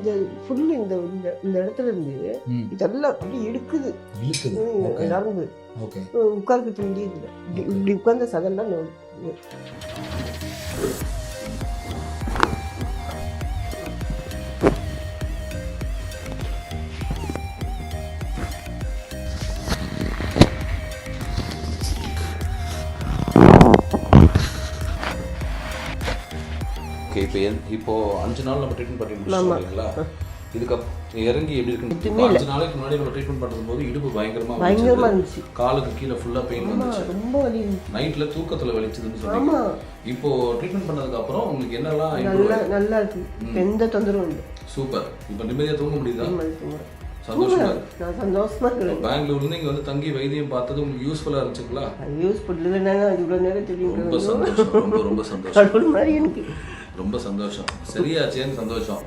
இந்த ஃபுல் இந்த இந்த இந்த இடத்துல இருந்து இதெல்லாம் அப்படியே இழுக்குது. நரம்பு உட்கார்ந்து முடியுது. இப்படி உட்கார்ந்த சதெல்லாம் ஓகே. இப்போ 5 நாள் நம்ம ட்ரீட்மெண்ட் பண்ணி முடிச்சிங்களா? இதுக்கு இறங்கி எப்படி இருக்குன்னு 5 நாளைக்கு முன்னாடி நம்ம ட்ரீட்மெண்ட் பண்ணும்போது இடுப்பு பயங்கரமா இருந்துச்சு. காலுக்கு கீழே ஃபுல்லா பெயின் வந்துச்சு. ரொம்ப வலி இருந்துச்சு. நைட்ல தூக்கத்துல வலிச்சதுன்னு சொன்னீங்க. இப்போ ட்ரீட்மெண்ட் பண்ணதுக்கு அப்புறம் உங்களுக்கு என்னெல்லாம் நல்லா இருக்கு. எந்த தொந்தரவும் இல்லை. சூப்பர். இப்போ நிம்மதியா தூங்க முடியுதா? சந்தோஷமா இருக்கு. பெங்களூர்ல இருந்து இங்க வந்து தங்கி வைத்தியம் பார்த்தது உங்களுக்கு யூஸ்ஃபுல்லா இருந்துச்சுங்களா? யூஸ்ஃபுல் இல்லைன்னா இவ்வளவு நேரம் தெரியும். ரொம்ப சந்தோஷம். ரொம்ப சந்தோஷம். எனக்கு ரொம்ப சந்தோஷம். சரியாச்சேன்னு சந்தோஷம்.